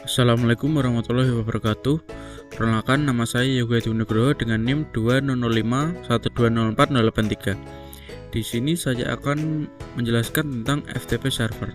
Assalamualaikum warahmatullahi wabarakatuh. Perkenalkan, nama saya Yoga Edi Nugroho dengan NIM 2005120483. Di sini saya akan menjelaskan tentang FTP server.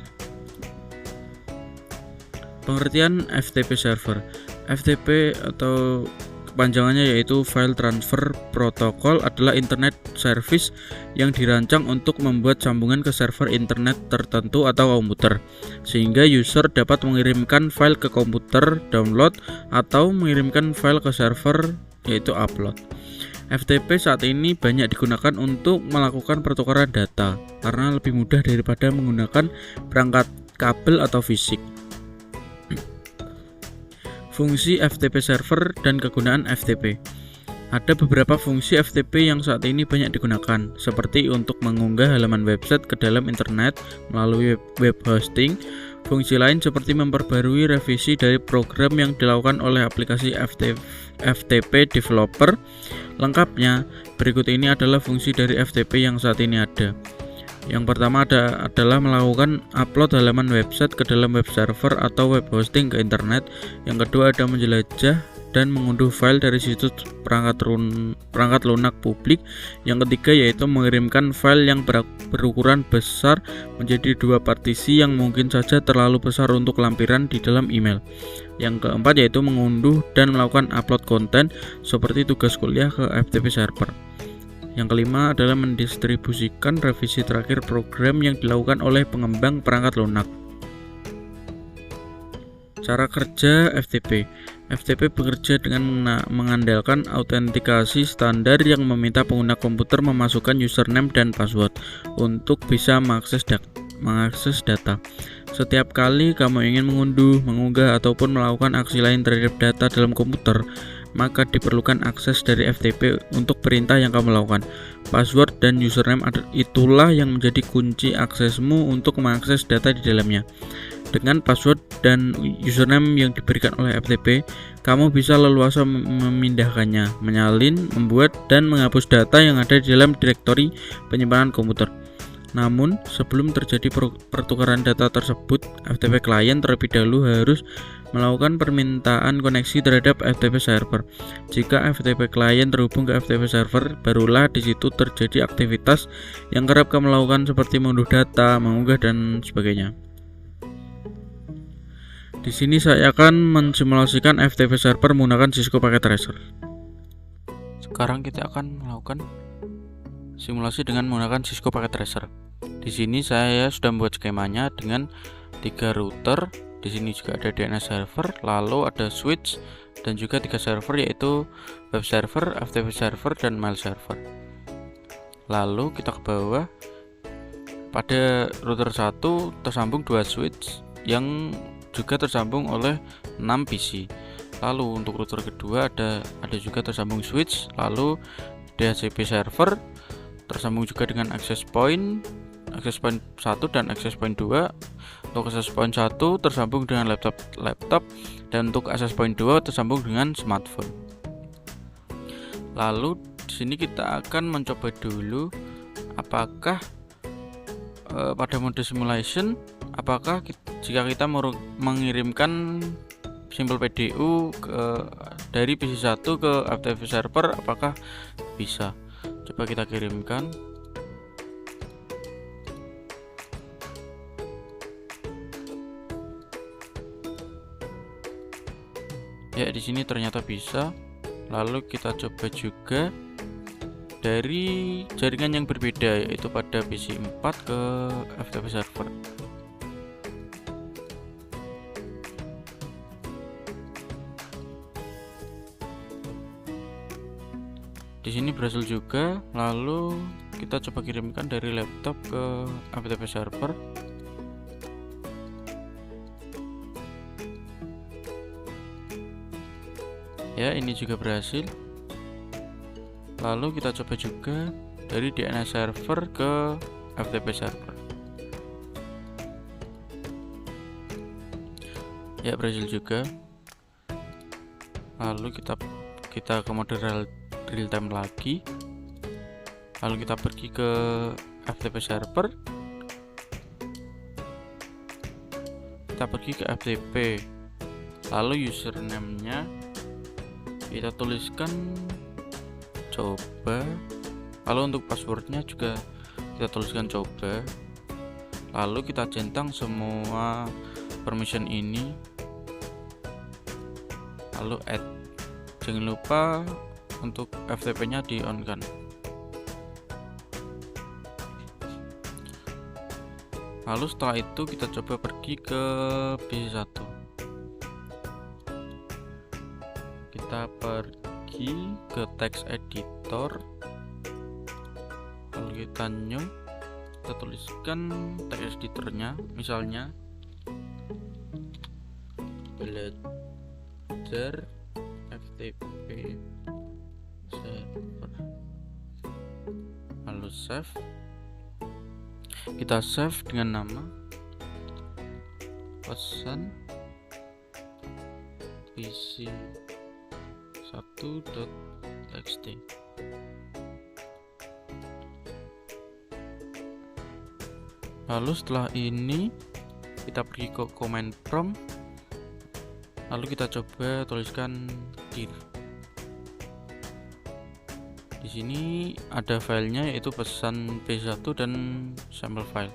Pengertian FTP server. FTP atau kepanjangannya yaitu File Transfer Protocol adalah internet service yang dirancang untuk membuat sambungan ke server internet tertentu atau komputer, sehingga user dapat mengirimkan file ke komputer download atau mengirimkan file ke server yaitu upload. FTP saat ini banyak digunakan untuk melakukan pertukaran data karena lebih mudah daripada menggunakan perangkat kabel atau fisik. Fungsi FTP server dan kegunaan FTP. Ada beberapa fungsi FTP yang saat ini banyak digunakan, seperti untuk mengunggah halaman website ke dalam internet melalui web hosting. Fungsi lain seperti memperbarui revisi dari program yang dilakukan oleh aplikasi FTP developer. Lengkapnya, berikut ini adalah fungsi dari FTP yang saat ini ada. Yang pertama adalah melakukan upload halaman website ke dalam web server atau web hosting ke internet. Yang kedua ada menjelajah dan mengunduh file dari situs perangkat lunak publik. Yang ketiga yaitu mengirimkan file yang berukuran besar menjadi dua partisi yang mungkin saja terlalu besar untuk lampiran di dalam email. Yang keempat yaitu mengunduh dan melakukan upload konten seperti tugas kuliah ke FTP server. Yang kelima adalah mendistribusikan revisi terakhir program yang dilakukan oleh pengembang perangkat lunak. Cara kerja FTP. FTP bekerja dengan mengandalkan autentikasi standar yang meminta pengguna komputer memasukkan username dan password untuk bisa mengakses data. Setiap kali kamu ingin mengunduh, mengunggah, ataupun melakukan aksi lain terhadap data dalam komputer, maka diperlukan akses dari FTP untuk perintah yang kamu lakukan. Password dan username itulah yang menjadi kunci aksesmu untuk mengakses data di dalamnya. Dengan password dan username yang diberikan oleh FTP, kamu bisa leluasa memindahkannya, menyalin, membuat, dan menghapus data yang ada di dalam direktori penyimpanan komputer. Namun, sebelum terjadi pertukaran data tersebut, FTP client terlebih dahulu harus melakukan permintaan koneksi terhadap FTP server. Jika FTP client terhubung ke FTP server, barulah di situ terjadi aktivitas yang kerap kamu lakukan seperti mengunduh data, mengunggah, dan sebagainya. Di sini saya akan mensimulasikan FTP server menggunakan Cisco Packet Tracer. Sekarang kita akan melakukan simulasi dengan menggunakan Cisco Packet Tracer. Di sini saya sudah membuat skemanya dengan 3 router. Di sini juga ada DNS server, lalu ada switch, dan juga 3 server yaitu web server, FTP server, dan mail server. Lalu kita ke bawah. Pada router 1 tersambung 2 switch yang juga tersambung oleh 6 PC. Lalu untuk router kedua ada juga tersambung switch, lalu DHCP server tersambung juga dengan access point 1 dan access point 2. Untuk access point 1 tersambung dengan laptop dan untuk access point 2 tersambung dengan smartphone. Lalu di sini kita akan mencoba dulu apakah pada mode simulation apakah jika kita mengirimkan simple PDU dari PC 1 ke FTP server apakah bisa. Coba kita kirimkan. Ya, di sini ternyata bisa. Lalu kita coba juga dari jaringan yang berbeda, yaitu pada PC 4 ke FTP server. Di sini berhasil juga. Lalu kita coba kirimkan dari laptop ke FTP server. Ya, ini juga berhasil. Lalu kita coba juga dari DNS server ke FTP server. Ya, berhasil juga. Lalu kita ke mode real time lagi. Lalu kita pergi ke FTP server, kita pergi ke FTP, Lalu username-nya kita tuliskan coba. Lalu untuk passwordnya juga kita tuliskan coba. Lalu kita centang semua permission ini, lalu add. Jangan lupa untuk FTP nya di on kan. Lalu setelah itu kita coba pergi ke PC1. Kita pergi ke text editor, lalu kita new, kita tuliskan text editornya, misalnya belajar FTP server, lalu save. Kita save dengan nama pesan pc1.txt. Lalu setelah ini kita pergi ke command prompt, lalu kita coba tuliskan dir. Di sini ada filenya yaitu pesan p1 dan sampel file.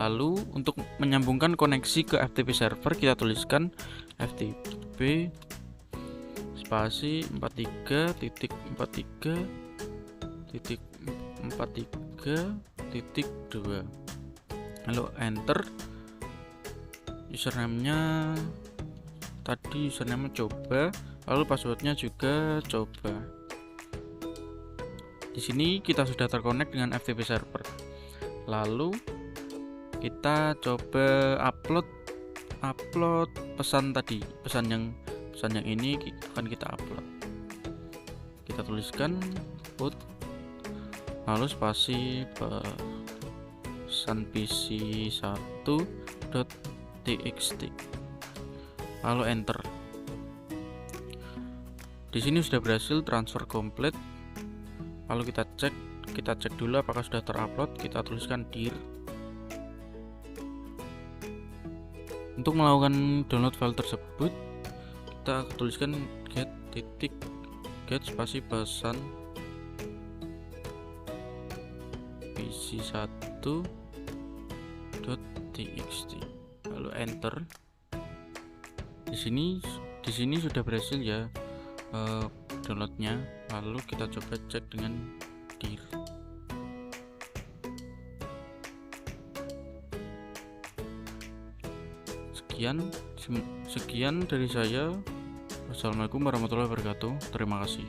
Lalu untuk menyambungkan koneksi ke FTP server kita tuliskan FTP spasi 43.43.43.2, lalu enter. Username-nya tadi coba, lalu passwordnya juga coba. Di sini kita sudah terkonek dengan FTP server. Lalu kita coba upload pesan tadi, pesan yang ini akan kita upload. Kita tuliskan put, lalu spasi pesan pc1.txt, lalu enter. Di sini sudah berhasil transfer komplit. Lalu kita cek dulu apakah sudah terupload. Kita tuliskan dir. Untuk melakukan download file tersebut kita tuliskan get spasi pesan pc1.txt, lalu enter. Di sini sudah berhasil ya downloadnya. Lalu kita coba cek dengan dir. Sekian dari saya. Wassalamualaikum warahmatullahi wabarakatuh. Terima kasih.